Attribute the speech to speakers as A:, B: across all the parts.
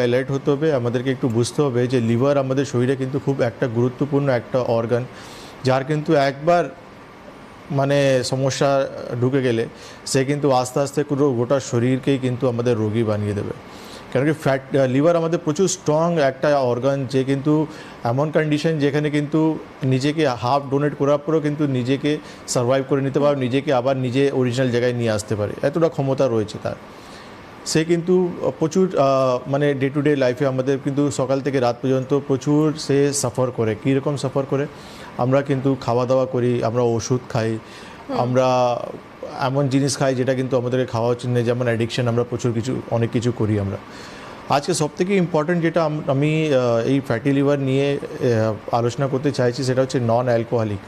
A: Alert হতে হবে, আমাদেরকে একটু বুঝতে হবে যে লিভার আমাদের শরীরে কিন্তু খুব একটা গুরুত্বপূর্ণ একটা অর্গান, যার কিন্তু একবার মানে সমস্যা ঢুকে গেলে সে কিন্তু আস্তে আস্তে পুরো গোটা শরীরকেই কিন্তু আমাদের রোগী বানিয়ে দেবে। কেন কি লিভার আমাদের প্রচুর স্ট্রং একটা অর্গান, যে কিন্তু এমন কন্ডিশন যেখানে কিন্তু নিজেকে হাফ ডোনেট করার পরেও কিন্তু নিজেকে সার্ভাইভ করে নিতে পারে, নিজেকে আবার নিজে অরিজিনাল জায়গায় নিয়ে আসতে পারে, এতটা ক্ষমতা রয়েছে তার। সে কিন্তু প্রচুর মানে ডে টু ডে লাইফে আমাদের কিন্তু সকাল থেকে রাত পর্যন্ত প্রচুর সে সাফার করে। কীরকম সাফার করে? আমরা কিন্তু খাওয়া দাওয়া করি, আমরা ওষুধ খাই, আমরা এমন জিনিস খাই যেটা কিন্তু আমাদেরকে খাওয়া উচিত নেই, যেমন অ্যাডিকশন, আমরা প্রচুর কিছু অনেক কিছু করি আমরা। আজকে সবথেকে ইম্পর্ট্যান্ট যেটা আমি এই ফ্যাটি লিভার নিয়ে আলোচনা করতে চাইছি সেটা হচ্ছে নন অ্যালকোহলিক।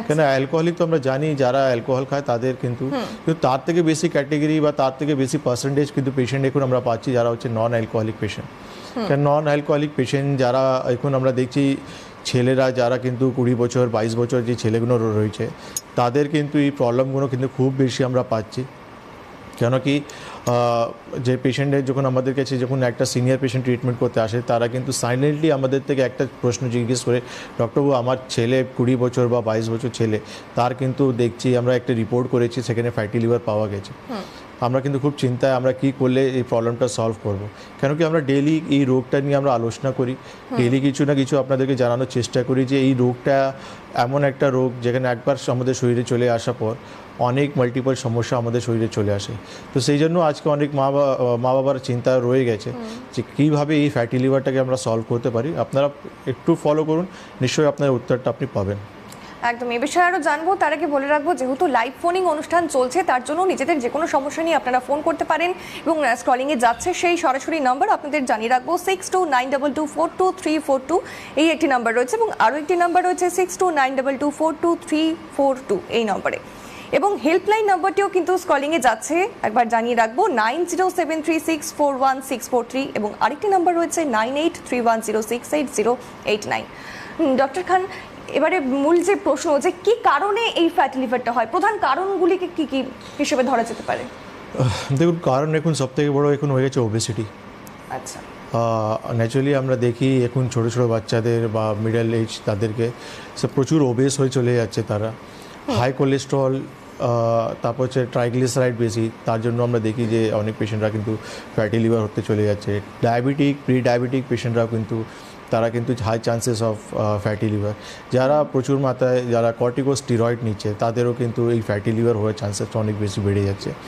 A: কেন অ্যালকোহলিক তো আমরা জানি যারা অ্যালকোহল খায় তাদের কিন্তু তার থেকে বেশি ক্যাটেগরি বা তার থেকে বেশি পার্সেন্টেজ কিন্তু পেশেন্ট এখন আমরা পাচ্ছি যারা হচ্ছে নন অ্যালকোহলিক পেশেন্ট। কেন নন অ্যালকোহলিক পেশেন্ট যারা এখন আমরা দেখছি ছেলেরা যারা কিন্তু 20 বছর 22 বছর যে ছেলেগুলো রয়েছে তাদের কিন্তু এই প্রবলেমগুলো কিন্তু খুব বেশি আমরা পাচ্ছি। কেন কি যে পেশেন্টের যখন আমাদের কাছে যখন একটা সিনিয়র পেশেন্ট ট্রিটমেন্ট করতে আসে তারা কিন্তু সাইলেন্টলি আমাদের থেকে একটা প্রশ্ন জিজ্ঞেস করে, ডক্টরবাবু আমার ছেলে 20 বছর বা 22 বছর ছেলে, তার কিন্তু দেখছি আমরা একটা রিপোর্ট করেছি সেখানে ফ্যাটি লিভার পাওয়া গেছে। আমরা কিন্তু খুব চিন্তায় আমরা কি করলে এই প্রবলেমটা সলভ করব। কেন কি আমরা ডেইলি এই রোগটা নিয়ে আমরা আলোচনা করি, ডেইলি কিছু না কিছু আপনাদেরকে জানানোর চেষ্টা করি যে এই রোগটা এমন একটা রোগ যেখানে একবার আমাদের শরীরে চলে আসার পর অনেক মাল্টিপল সমস্যা আমাদের শরীরে চলে আসে। তো সেই জন্য আজকে অনেক মা বাবার চিন্তা রয়ে গেছে যে কীভাবে এই ফ্যাটি লিভারটাকে আমরা সলভ করতে পারি। আপনারা একটু ফলো করুন, নিশ্চয়ই আপনার উত্তরটা আপনি পাবেন।
B: একদম, এই বিষয়ে আরও জানবো তার আগে বলে রাখবো যেহেতু লাইভ ফোনিং অনুষ্ঠান চলছে তার জন্য নিজেদের যে কোনো সমস্যা নিয়ে আপনারা ফোন করতে পারেন এবং স্ক্রলিংয়ে যাচ্ছে সেই সরাসরি নাম্বার আপনাদের জানিয়ে রাখবো 6292242342 এই একটি নাম্বার রয়েছে এবং আরও একটি নাম্বার রয়েছে 6292242342 এই নম্বরে, এবং হেল্পলাইন নাম্বারটিও কিন্তু স্ক্রলিংয়ে যাচ্ছে, একবার জানিয়ে রাখবো 9073641643 এবং আরেকটি নাম্বার রয়েছে 9831068089। ডক্টর খান, এবারে মূল যে প্রশ্ন যে কি কারণে এই ফ্যাটি লিভারটা হয়, প্রধান কারণগুলিকে কি কি হিসেবে ধরা যেতে পারে?
A: দেখুন, কারণ এখন সবথেকে বড় এখন হয়ে গেছে ওবেসিটি।
B: আচ্ছা,
A: ন্যাচুরালি আমরা দেখি এখন ছোটো ছোটো বাচ্চাদের বা মিডল এজ তাদেরকে সব প্রচুর ওবেস হয়ে চলে যাচ্ছে তারা। হাই কোলেস্ট্রল, তারপর হচ্ছে ট্রাইগ্লিসারাইড বেশি, তার জন্য আমরা দেখি যে অনেক পেশেন্টরা কিন্তু ফ্যাটি লিভার হতে চলে যাচ্ছে। ডায়াবেটিক, প্রি ডায়াবেটিক পেশেন্টরাও কিন্তু তারা কিন্তু high chances of fatty liver. যারা প্রচুর মাত্রায় যারা কর্টিকোস্টেরয়েড নিচ্ছে তাদেরও কিন্তু এই ফ্যাটি লিভার হওয়ার চান্সেস অনেক বেশি বেড়ে যাচ্ছে।